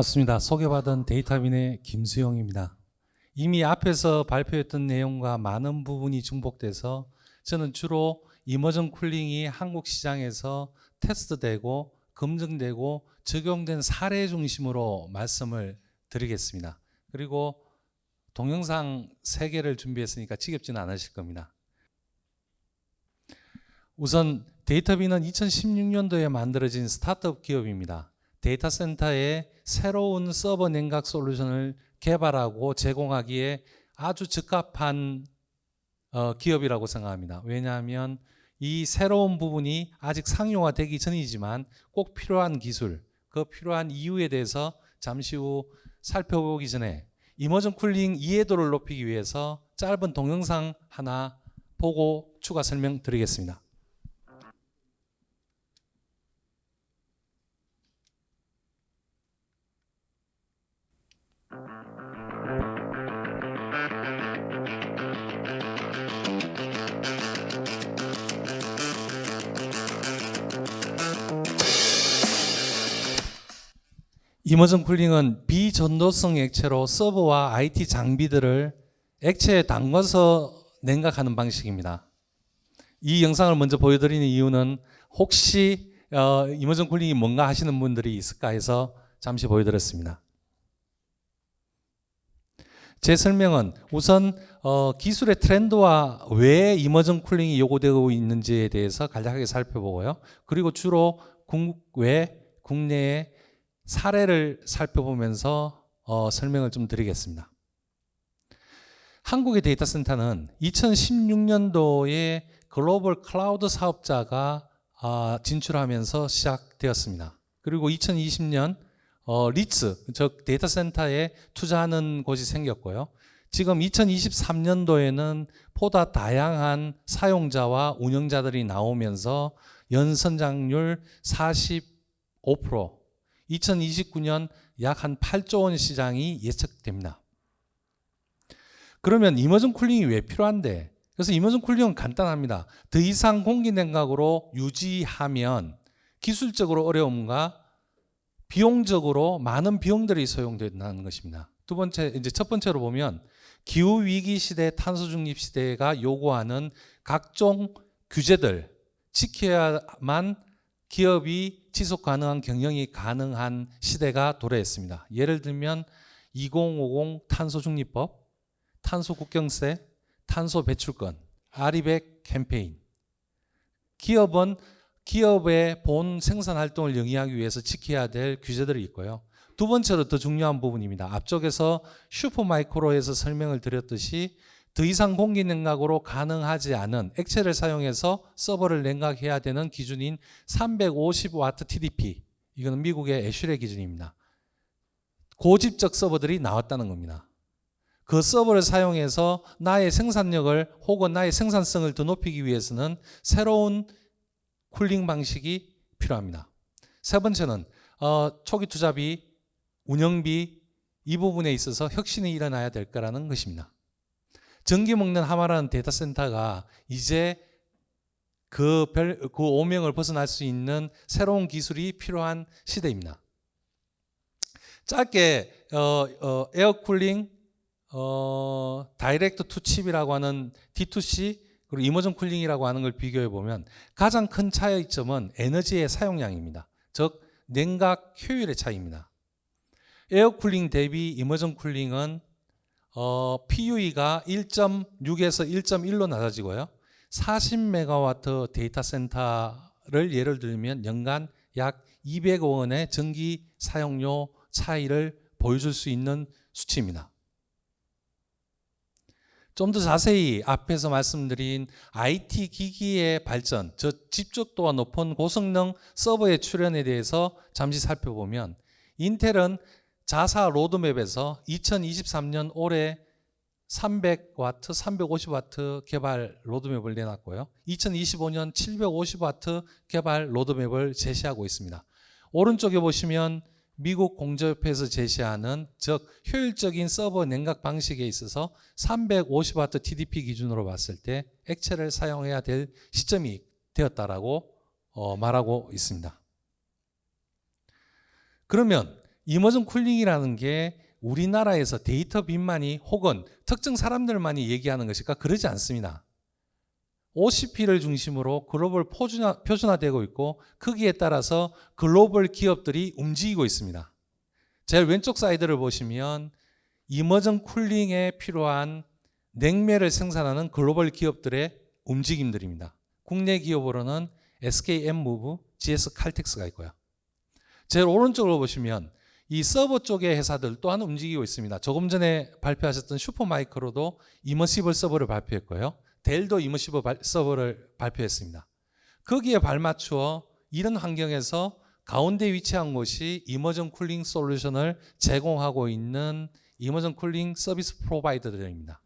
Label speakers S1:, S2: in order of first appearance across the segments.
S1: 반갑습니다. 소개받은 데이터빈의 김수영입니다. 이미 앞에서 발표했던 내용과 많은 부분이 중복돼서 저는 주로 이머전 쿨링이 한국 시장에서 테스트되고 검증되고 적용된 사례 중심으로 말씀을 드리겠습니다. 그리고 동영상 3개를 준비했으니까 지겹지는 않으실 겁니다. 우선 데이터빈은 2016년도에 만들어진 스타트업 기업입니다. 데이터 센터에 새로운 서버 냉각 솔루션을 개발하고 제공하기에 아주 적합한 기업이라고 생각합니다. 왜냐하면 이 새로운 부분이 아직 상용화되기 전이지만 꼭 필요한 기술, 그 필요한 이유에 대해서 잠시 후 살펴보기 전에 이머전 쿨링 이해도를 높이기 위해서 짧은 동영상 하나 보고 추가 설명드리겠습니다. 이머전 쿨링은 비전도성 액체로 서버와 IT 장비들을 액체에 담가서 냉각하는 방식입니다. 이 영상을 먼저 보여드리는 이유는 혹시 이머전 쿨링이 뭔가 하시는 분들이 있을까 해서 잠시 보여드렸습니다. 제 설명은 우선 기술의 트렌드와 왜 이머전 쿨링이 요구되고 있는지에 대해서 간략하게 살펴보고요. 그리고 주로 국내의 사례를 살펴보면서 설명을 좀 드리겠습니다. 한국의 데이터 센터는 2016년도에 글로벌 클라우드 사업자가 진출하면서 시작되었습니다. 그리고 2020년 리츠, 즉 데이터 센터에 투자하는 곳이 생겼고요. 지금 2023년도에는 보다 다양한 사용자와 운영자들이 나오면서 연선장률 45%, 2029년 약 한 8조 원 시장이 예측됩니다. 그러면 이머전 쿨링이 왜 필요한데? 그래서 이머전 쿨링은 간단합니다. 더 이상 공기 냉각으로 유지하면 기술적으로 어려움과 비용적으로 많은 비용들이 소용된다는 것입니다. 첫 번째로 보면 기후 위기 시대, 탄소 중립 시대가 요구하는 각종 규제들 지켜야만 기업이 지속 가능한 경영이 가능한 시대가 도래했습니다. 예를 들면 2050 탄소 중립법, 탄소 국경세, 탄소 배출권, 아리백 캠페인. 기업은 기업의 본 생산 활동을 영위하기 위해서 지켜야 될 규제들이 있고요. 두 번째로 더 중요한 부분입니다. 앞쪽에서 슈퍼마이크로에서 설명을 드렸듯이 더 이상 공기 냉각으로 가능하지 않은 액체를 사용해서 서버를 냉각해야 되는 기준인 350W TDP. 이거는 미국의 애슐의 기준입니다. 고집적 서버들이 나왔다는 겁니다. 그 서버를 사용해서 나의 생산력을 혹은 나의 생산성을 더 높이기 위해서는 새로운 쿨링 방식이 필요합니다. 세 번째는 초기 투자비, 운영비 이 부분에 있어서 혁신이 일어나야 될 거라는 것입니다. 전기 먹는 하마라는 데이터 센터가 이제 그 오명을 벗어날 수 있는 새로운 기술이 필요한 시대입니다. 짧게 에어 쿨링, 다이렉트 투 칩이라고 하는 D2C 그리고 이머전 쿨링이라고 하는 걸 비교해 보면 가장 큰 차이점은 에너지의 사용량입니다. 즉 냉각 효율의 차이입니다. 에어 쿨링 대비 이머전 쿨링은 PUE가 1.6에서 1.1로 낮아지고요. 40메가와트 데이터 센터를 예를 들면 연간 약 200억 원의 전기 사용료 차이를 보여줄 수 있는 수치입니다. 좀 더 자세히 앞에서 말씀드린 IT 기기의 발전, 즉 집적도가 높은 고성능 서버의 출현에 대해서 잠시 살펴보면 인텔은 자사 로드맵에서 2023년 올해 300W, 350W 개발 로드맵을 내놨고요. 2025년 750W 개발 로드맵을 제시하고 있습니다. 오른쪽에 보시면 미국 공조협회에서 제시하는 즉 효율적인 서버 냉각 방식에 있어서 350W TDP 기준으로 봤을 때 액체를 사용해야 될 시점이 되었다라고 말하고 있습니다. 그러면 이머전 쿨링이라는 게 우리나라에서 데이터 빈만이 혹은 특정 사람들만이 얘기하는 것일까? 그러지 않습니다. OCP를 중심으로 글로벌 표준화되고 있고 거기에 따라서 글로벌 기업들이 움직이고 있습니다. 제일 왼쪽 사이드를 보시면 이머전 쿨링에 필요한 냉매를 생산하는 글로벌 기업들의 움직임들입니다. 국내 기업으로는 SK 엠무브, GS 칼텍스가 있고요. 제일 오른쪽으로 보시면 이 서버 쪽의 회사들 또한 움직이고 있습니다. 조금 전에 발표하셨던 슈퍼마이크로도 이머시블 서버를 발표했고요. 델도 이머시블 서버를 발표했습니다. 거기에 발맞추어 이런 환경에서 가운데 위치한 곳이 이머전 쿨링 솔루션을 제공하고 있는 이머전 쿨링 서비스 프로바이더들입니다.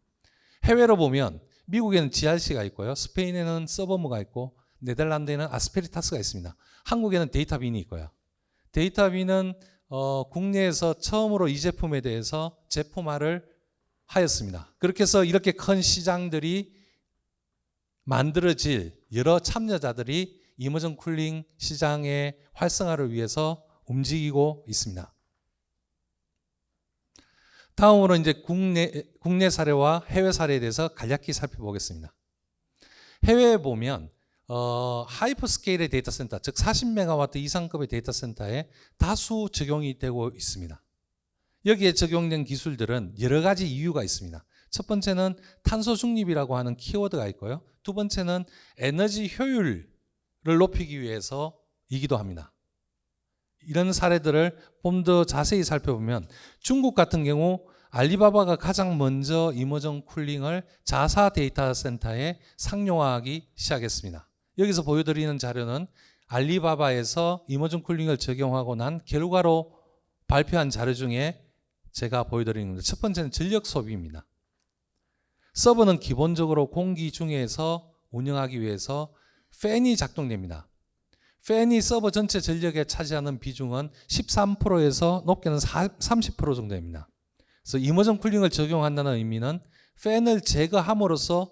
S1: 해외로 보면 미국에는 GRC가 있고요. 스페인에는 서버무가 있고 네덜란드에는 아스페리타스가 있습니다. 한국에는 데이터빈이 있고요. 데이터빈은 국내에서 처음으로 이 제품에 대해서 제품화를 하였습니다. 그렇게 해서 이렇게 큰 시장들이 만들어질 여러 참여자들이 이머전 쿨링 시장의 활성화를 위해서 움직이고 있습니다. 다음으로 이제 국내 사례와 해외 사례에 대해서 간략히 살펴보겠습니다. 해외에 보면 하이퍼스케일의 데이터 센터, 즉 40메가와트 이상급의 데이터 센터에 다수 적용이 되고 있습니다. 여기에 적용된 기술들은 여러 가지 이유가 있습니다. 첫 번째는 탄소 중립이라고 하는 키워드가 있고요. 두 번째는 에너지 효율을 높이기 위해서이기도 합니다. 이런 사례들을 좀 더 자세히 살펴보면 중국 같은 경우 알리바바가 가장 먼저 이머전 쿨링을 자사 데이터 센터에 상용화하기 시작했습니다. 여기서 보여드리는 자료는 알리바바에서 이머전 쿨링을 적용하고 난 결과로 발표한 자료 중에 제가 보여드리는 건데, 첫 번째는 전력 소비입니다. 서버는 기본적으로 공기 중에서 운영하기 위해서 팬이 작동됩니다. 팬이 서버 전체 전력에 차지하는 비중은 13%에서 높게는 30% 정도 됩니다. 그래서 이머전 쿨링을 적용한다는 의미는 팬을 제거함으로써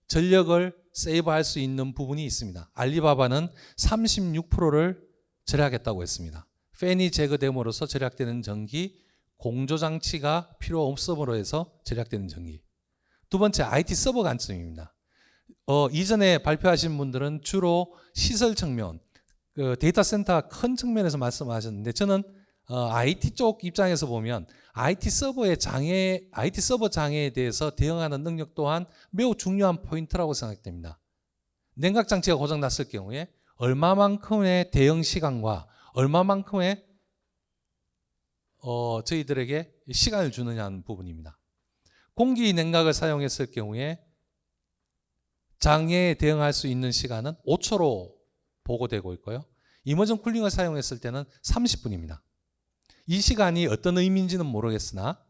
S1: 전력을 세이브할 수 있는 부분이 있습니다. 알리바바는 36%를 절약했다고 했습니다. 팬이 제거됨으로써 절약되는 전기, 공조장치가 필요 없음으로 해서 절약되는 전기. 두 번째, IT 서버 관점입니다. 이전에 발표하신 분들은 주로 시설 측면, 데이터 센터 큰 측면에서 말씀하셨는데, 저는 IT 쪽 입장에서 보면 IT 서버 장애에 대해서 대응하는 능력 또한 매우 중요한 포인트라고 생각됩니다. 냉각 장치가 고장 났을 경우에 얼마만큼의 대응 시간과 얼마만큼의 저희들에게 시간을 주느냐는 부분입니다. 공기 냉각을 사용했을 경우에 장애에 대응할 수 있는 시간은 5초로 보고되고 있고요. 이머전 쿨링을 사용했을 때는 30분입니다. 이 시간이 어떤 의미인지는 모르겠으나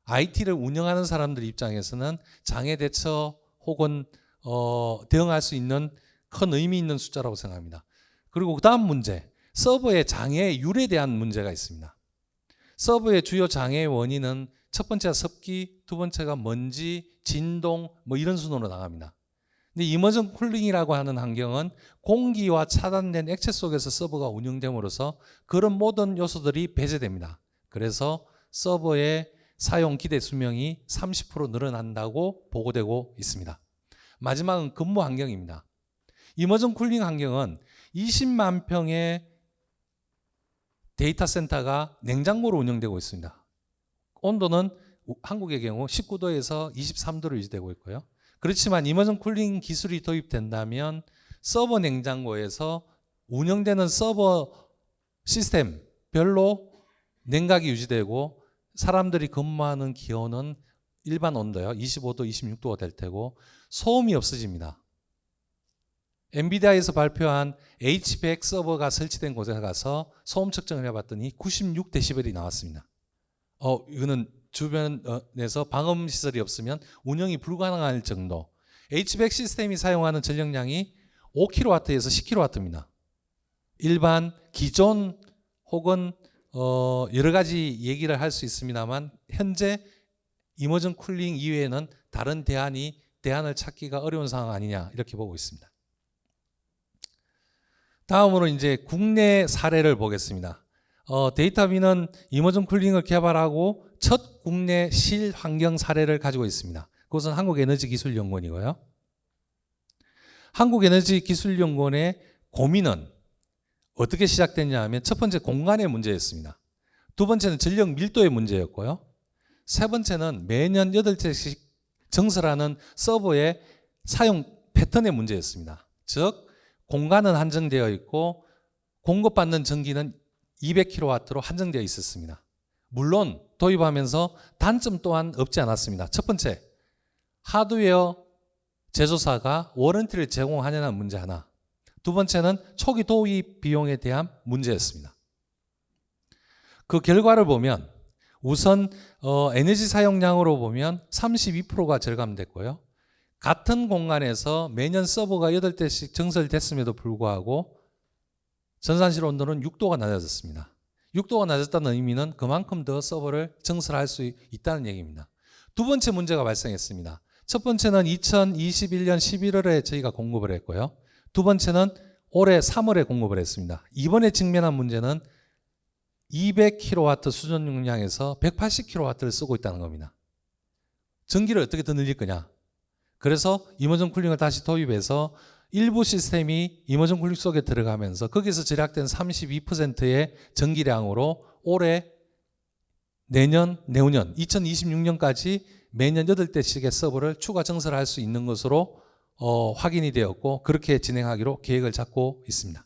S1: IT를 운영하는 사람들 입장에서는 장애 대처 혹은 대응할 수 있는 큰 의미 있는 숫자라고 생각합니다. 그리고 그 다음 문제, 서버의 장애율에 대한 문제가 있습니다. 서버의 주요 장애의 원인은 첫 번째가 습기, 두 번째가 먼지, 진동 이런 순으로 나갑니다. 근데 이머전 쿨링이라고 하는 환경은 공기와 차단된 액체 속에서 서버가 운영됨으로써 그런 모든 요소들이 배제됩니다. 그래서 서버의 사용 기대 수명이 30% 늘어난다고 보고되고 있습니다. 마지막은 근무 환경입니다. 이머전 쿨링 환경은 20만 평의 데이터 센터가 냉장고로 운영되고 있습니다. 온도는 한국의 경우 19도에서 23도로 유지되고 있고요. 그렇지만 이머전 쿨링 기술이 도입된다면 서버 냉장고에서 운영되는 서버 시스템별로 냉각이 유지되고 사람들이 근무하는 기온은 일반 온도요, 25도, 26도가 될 테고 소음이 없어집니다. 엔비디아에서 발표한 H100 서버가 설치된 곳에 가서 소음 측정을 해봤더니 96데시벨이 나왔습니다. 이거는 주변에서 방음 시설이 없으면 운영이 불가능할 정도. H100 시스템이 사용하는 전력량이 5kW에서 10kW입니다. 일반 기존 혹은 여러 가지 얘기를 할 수 있습니다만 현재 이머전 쿨링 이외에는 다른 대안을 찾기가 어려운 상황 아니냐 이렇게 보고 있습니다. 다음으로 이제 국내 사례를 보겠습니다. 데이터비는 이머전 쿨링을 개발하고 첫 국내 실환경 사례를 가지고 있습니다. 그것은 한국에너지기술연구원이고요. 한국에너지기술연구원의 고민은 어떻게 시작됐냐 하면 첫 번째 공간의 문제였습니다. 두 번째는 전력 밀도의 문제였고요. 세 번째는 매년 8대씩 증설하는 서버의 사용 패턴의 문제였습니다. 즉 공간은 한정되어 있고 공급받는 전기는 200kW로 한정되어 있었습니다. 물론 도입하면서 단점 또한 없지 않았습니다. 첫 번째, 하드웨어 제조사가 워런티를 제공하냐는 문제 하나. 두 번째는 초기 도입 비용에 대한 문제였습니다. 그 결과를 보면 우선 에너지 사용량으로 보면 32%가 절감됐고요. 같은 공간에서 매년 서버가 8대씩 증설됐음에도 불구하고 전산실 온도는 6도가 낮아졌습니다. 6도가 낮았다는 의미는 그만큼 더 서버를 증설할 수 있다는 얘기입니다. 두 번째 문제가 발생했습니다. 첫 번째는 2021년 11월에 저희가 공급을 했고요. 두 번째는 올해 3월에 공급을 했습니다. 이번에 직면한 문제는 200kW 수전 용량에서 180kW를 쓰고 있다는 겁니다. 전기를 어떻게 더 늘릴 거냐? 그래서 이머전 쿨링을 다시 도입해서 일부 시스템이 이머전 쿨링 속에 들어가면서 거기서 절약된 32%의 전기량으로 올해 내년 2026년까지 매년 8대씩의 서버를 추가 증설할 수 있는 것으로 확인이 되었고 그렇게 진행하기로 계획을 잡고 있습니다.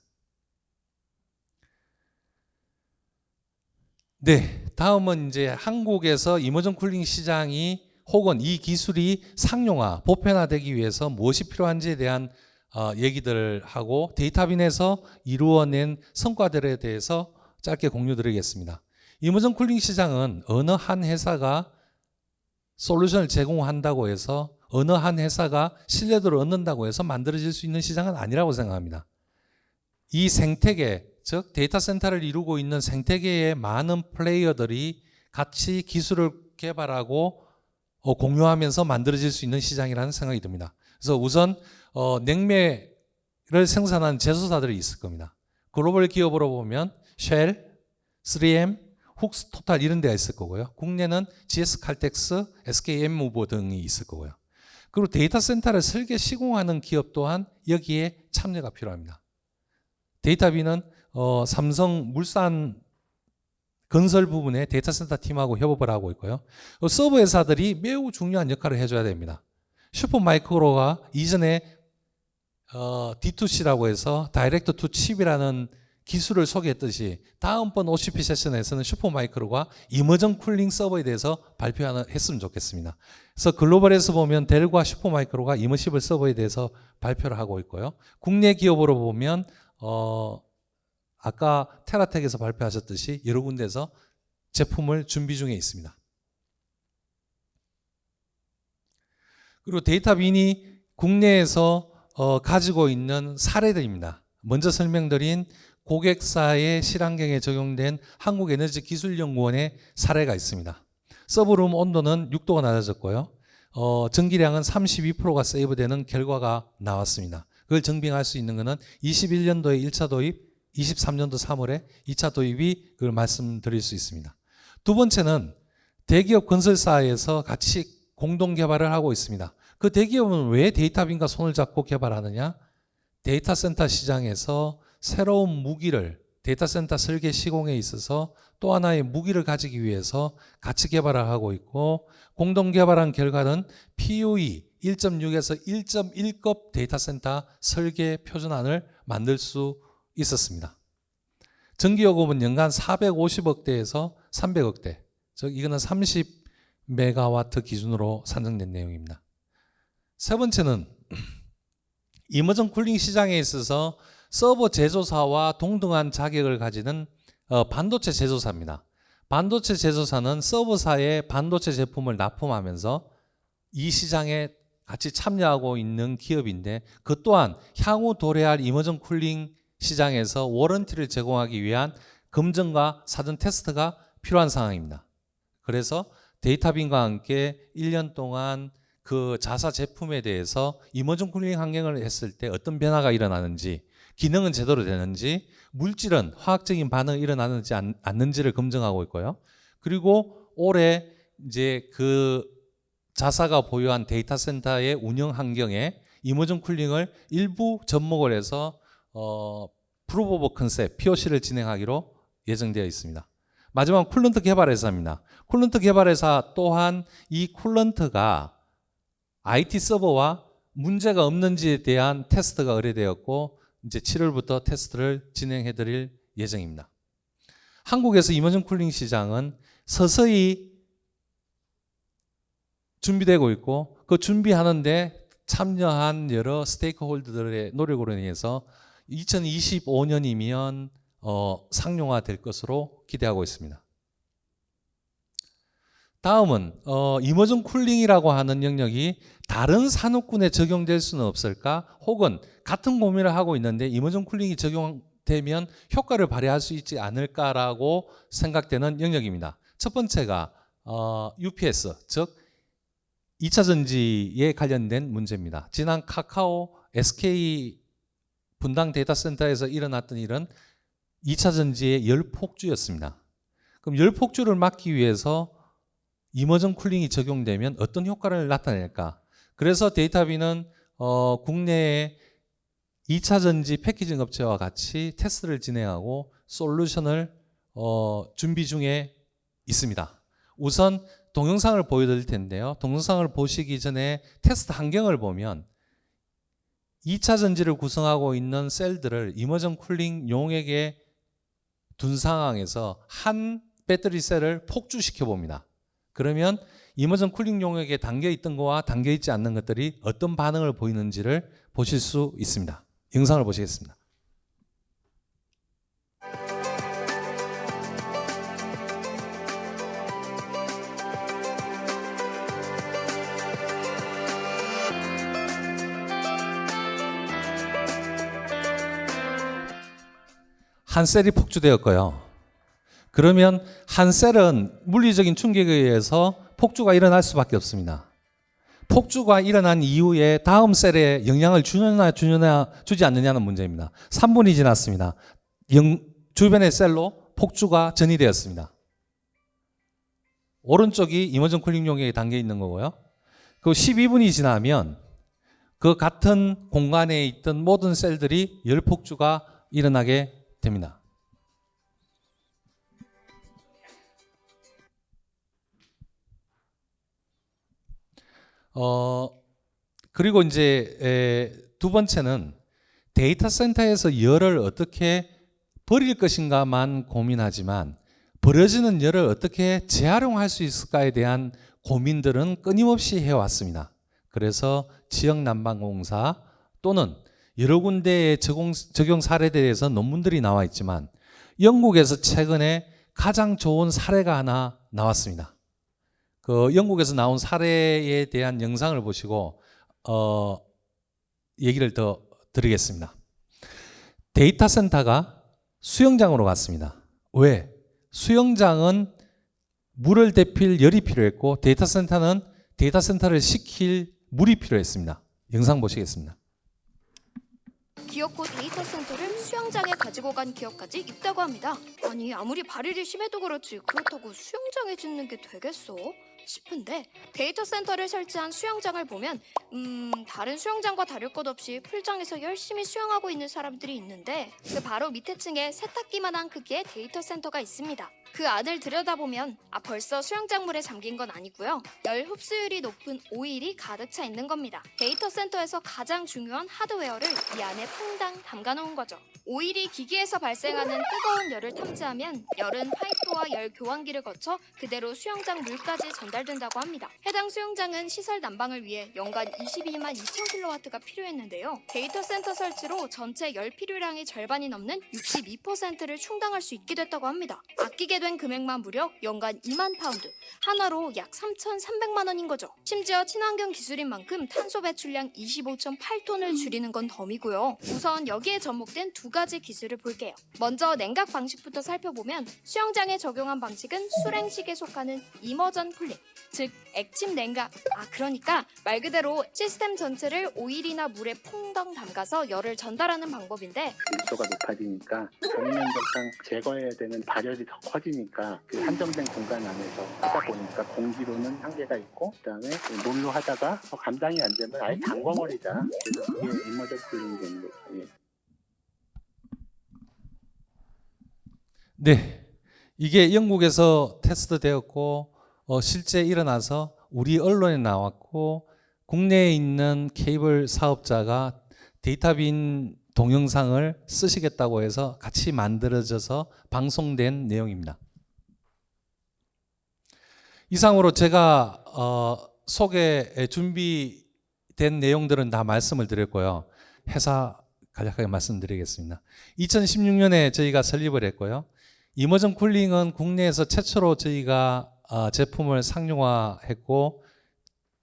S1: 네, 다음은 이제 한국에서 이머전 쿨링 시장이 혹은 이 기술이 상용화, 보편화되기 위해서 무엇이 필요한지에 대한 얘기들을 하고 데이터빈에서 이루어낸 성과들에 대해서 짧게 공유드리겠습니다. 이머전 쿨링 시장은 어느 한 회사가 솔루션을 제공한다고 해서 어느 한 회사가 신뢰도를 얻는다고 해서 만들어질 수 있는 시장은 아니라고 생각합니다. 이 생태계, 즉 데이터 센터를 이루고 있는 생태계의 많은 플레이어들이 같이 기술을 개발하고 공유하면서 만들어질 수 있는 시장이라는 생각이 듭니다. 그래서 우선 냉매를 생산하는 제조사들이 있을 겁니다. 글로벌 기업으로 보면 쉘, 3M, 훅스, 토탈 이런 데가 있을 거고요. 국내는 GS 칼텍스, SK 엠무버 등이 있을 거고요. 그리고 데이터 센터를 설계 시공하는 기업 또한 여기에 참여가 필요합니다. 데이터비는 삼성 물산 건설 부분에 데이터 센터 팀하고 협업을 하고 있고요. 서버 회사들이 매우 중요한 역할을 해줘야 됩니다. 슈퍼마이크로가 이전에 D2C라고 해서 다이렉트 투 칩이라는 기술을 소개했듯이 다음번 OCP 세션에서는 슈퍼마이크로가 이머전 쿨링 서버에 대해서 발표했으면 좋겠습니다. 그래서 글로벌에서 보면 델과 슈퍼마이크로가 이머시블 서버에 대해서 발표를 하고 있고요. 국내 기업으로 보면 아까 테라텍에서 발표하셨듯이 여러 군데에서 제품을 준비 중에 있습니다. 그리고 데이터빈이 국내에서 가지고 있는 사례들입니다. 먼저 설명드린 고객사의 실환경에 적용된 한국에너지기술연구원의 사례가 있습니다. 서버룸 온도는 6도가 낮아졌고요. 전기량은 32%가 세이브되는 결과가 나왔습니다. 그걸 증빙할 수 있는 것은 21년도에 1차 도입, 23년도 3월에 2차 도입이 그걸 말씀드릴 수 있습니다. 두 번째는 대기업 건설사에서 같이 공동 개발을 하고 있습니다. 그 대기업은 왜 데이터빈과 손을 잡고 개발하느냐? 데이터 센터 시장에서 새로운 무기를 데이터 센터 설계 시공에 있어서 또 하나의 무기를 가지기 위해서 같이 개발을 하고 있고 공동 개발한 결과는 PUE 1.6에서 1.1급 데이터 센터 설계 표준안을 만들 수 있었습니다. 전기요금은 연간 450억대에서 300억대, 즉 이거는 30메가와트 기준으로 산정된 내용입니다. 세 번째는 이머전 쿨링 시장에 있어서 서버 제조사와 동등한 자격을 가지는 반도체 제조사입니다. 반도체 제조사는 서버사의 반도체 제품을 납품하면서 이 시장에 같이 참여하고 있는 기업인데 그 또한 향후 도래할 이머전 쿨링 시장에서 워런티를 제공하기 위한 검증과 사전 테스트가 필요한 상황입니다. 그래서 데이터빈과 함께 1년 동안 그 자사 제품에 대해서 이머전 쿨링 환경을 했을 때 어떤 변화가 일어나는지 기능은 제대로 되는지, 물질은 화학적인 반응이 일어나는지 않는지를 검증하고 있고요. 그리고 올해 이제 그 자사가 보유한 데이터 센터의 운영 환경에 이머전 쿨링을 일부 접목을 해서 프루브 오브 컨셉 POC를 진행하기로 예정되어 있습니다. 마지막 쿨런트 개발 회사입니다. 쿨런트 개발 회사 또한 이 쿨런트가 IT 서버와 문제가 없는지에 대한 테스트가 의뢰되었고 이제 7월부터 테스트를 진행해 드릴 예정입니다. 한국에서 이머전 쿨링 시장은 서서히 준비되고 있고 그 준비하는데 참여한 여러 스테이크홀더들의 노력으로 인해서 2025년이면 상용화될 것으로 기대하고 있습니다. 다음은 이머전 쿨링이라고 하는 영역이 다른 산업군에 적용될 수는 없을까? 혹은 같은 고민을 하고 있는데 이머전 쿨링이 적용되면 효과를 발휘할 수 있지 않을까라고 생각되는 영역입니다. 첫 번째가 UPS, 즉 2차 전지에 관련된 문제입니다. 지난 카카오 SK 분당 데이터 센터에서 일어났던 일은 2차 전지의 열폭주였습니다. 그럼 열폭주를 막기 위해서 이머전 쿨링이 적용되면 어떤 효과를 나타낼까? 그래서 데이터비는 국내의 2차 전지 패키징 업체와 같이 테스트를 진행하고 솔루션을 준비 중에 있습니다. 우선 동영상을 보여드릴 텐데요. 동영상을 보시기 전에 테스트 환경을 보면 2차 전지를 구성하고 있는 셀들을 이머전 쿨링 용액에 둔 상황에서 한 배터리 셀을 폭주시켜 봅니다. 그러면 이머전 쿨링 용액에 담겨 있던 거와 담겨 있지 않는 것들이 어떤 반응을 보이는지를 보실 수 있습니다. 영상을 보시겠습니다. 한 셀이 폭주되었고요. 그러면 한 셀은 물리적인 충격에 의해서 폭주가 일어날 수밖에 없습니다. 폭주가 일어난 이후에 다음 셀에 영향을 주지 않느냐는 문제입니다. 3분이 지났습니다. 주변의 셀로 폭주가 전이되었습니다. 오른쪽이 이머전 쿨링 용액에 담겨 있는 거고요. 그 12분이 지나면 그 같은 공간에 있던 모든 셀들이 열폭주가 일어나게 됩니다. 그리고 이제 두 번째는 데이터 센터에서 열을 어떻게 버릴 것인가만 고민하지만 버려지는 열을 어떻게 재활용할 수 있을까에 대한 고민들은 끊임없이 해왔습니다. 그래서 지역난방공사 또는 여러 군데의 적용 사례에 대해서 논문들이 나와 있지만 영국에서 최근에 가장 좋은 사례가 하나 나왔습니다. 그 영국에서 나온 사례에 대한 영상을 보시고 얘기를 더 드리겠습니다. 데이터 센터가 수영장으로 갔습니다. 왜? 수영장은 물을 데필 열이 필요했고 데이터 센터는 데이터 센터를 식힐 물이 필요했습니다. 영상 보시겠습니다.
S2: 기어코 데이터 센터를 수영장에 가지고 간 기업까지 있다고 합니다. 아니 아무리 발열이 심해도 그렇지 그렇다고 수영장에 짓는 게 되겠어? 싶은데 데이터 센터를 설치한 수영장을 보면 다른 수영장과 다를 것 없이 풀장에서 열심히 수영하고 있는 사람들이 있는데 그 바로 밑에 층에 세탁기만한 크기의 데이터 센터가 있습니다. 그 안을 들여다보면 벌써 수영장물에 잠긴 건 아니고요. 열 흡수율이 높은 오일이 가득 차 있는 겁니다. 데이터 센터에서 가장 중요한 하드웨어를 이 안에 퐁당 담가 놓은 거죠. 오일이 기기에서 발생하는 뜨거운 열을 탐지하면 열은 파이프와 열 교환기를 거쳐 그대로 수영장 물까지 전달된다고 합니다. 해당 수영장은 시설 난방을 위해 연간 22만 2천 킬로와트가 필요했는데요. 데이터 센터 설치로 전체 열 필요량의 절반이 넘는 62%를 충당할 수 있게 됐다고 합니다. 아끼게 공개된 금액만 무려 연간 2만 파운드, 하나로 약 3,300만 원인 거죠. 심지어 친환경 기술인 만큼 탄소 배출량 25.8톤을 줄이는 건 덤이고요. 우선 여기에 접목된 두 가지 기술을 볼게요. 먼저 냉각 방식부터 살펴보면 수영장에 적용한 방식은 수랭식에 속하는 이머전 쿨링, 즉 액침 냉각. 그러니까 말 그대로 시스템 전체를 오일이나 물에 풍덩 담가서 열을 전달하는 방법인데,
S3: 밀도가 높아지니까 전면적상 제거해야 되는 발열이 더 커지니까 그 한정된 공간 안에서 하다 보니까 공기로는 한계가 있고, 그다음에 물로 하다가 감당이 안 되면 아예 담궈버리자. 그래서 이게 이머전 쿨링이 되는 거죠. 예.
S1: 네, 이게 영국에서 테스트되었고 실제 일어나서 우리 언론에 나왔고, 국내에 있는 케이블 사업자가 데이터빈 동영상을 쓰시겠다고 해서 같이 만들어져서 방송된 내용입니다. 이상으로 제가 소개에 준비된 내용들은 다 말씀을 드렸고요. 회사 간략하게 말씀드리겠습니다. 2016년에 저희가 설립을 했고요. 이머전 쿨링은 국내에서 최초로 저희가 제품을 상용화했고,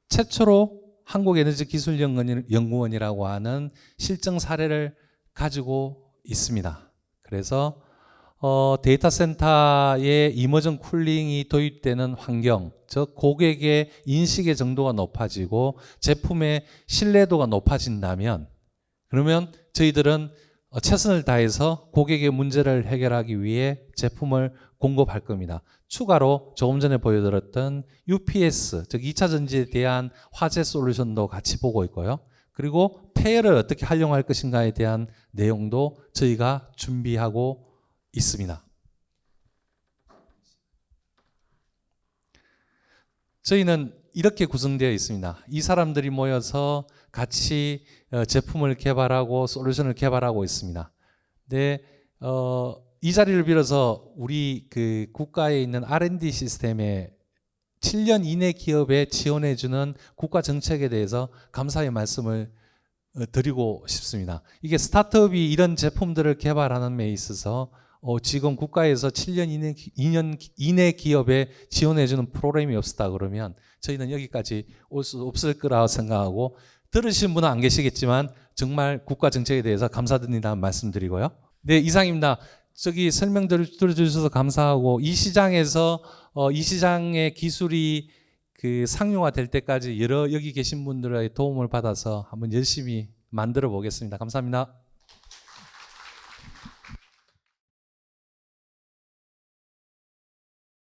S1: 최초로 한국에너지기술연구원이라고 하는 실증 사례를 가지고 있습니다. 그래서 데이터 센터에 이머전 쿨링이 도입되는 환경, 즉 고객의 인식의 정도가 높아지고 제품의 신뢰도가 높아진다면, 그러면 저희들은 최선을 다해서 고객의 문제를 해결하기 위해 제품을 공급할 겁니다. 추가로 조금 전에 보여드렸던 UPS, 즉 2차 전지에 대한 화재 솔루션도 같이 보고 있고요. 그리고 폐열을 어떻게 활용할 것인가에 대한 내용도 저희가 준비하고 있습니다. 저희는 이렇게 구성되어 있습니다. 이 사람들이 모여서 같이 제품을 개발하고 솔루션을 개발하고 있습니다. 네, 이 자리를 빌어서 우리 그 국가에 있는 R&D 시스템에 7년 이내 기업에 지원해주는 국가 정책에 대해서 감사의 말씀을 드리고 싶습니다. 이게 스타트업이 이런 제품들을 개발하는 데 있어서 지금 국가에서 2년 이내 기업에 지원해주는 프로그램이 없었다 그러면 저희는 여기까지 올 수 없을 거라고 생각하고, 들으신 분은 안 계시겠지만 정말 국가 정책에 대해서 감사드린다는 말씀드리고요. 네, 이상입니다. 저기 설명 들어주셔서 감사하고, 이 시장에서 이 시장의 기술이 그 상용화 될 때까지 여기 계신 분들의 도움을 받아서 한번 열심히 만들어 보겠습니다. 감사합니다.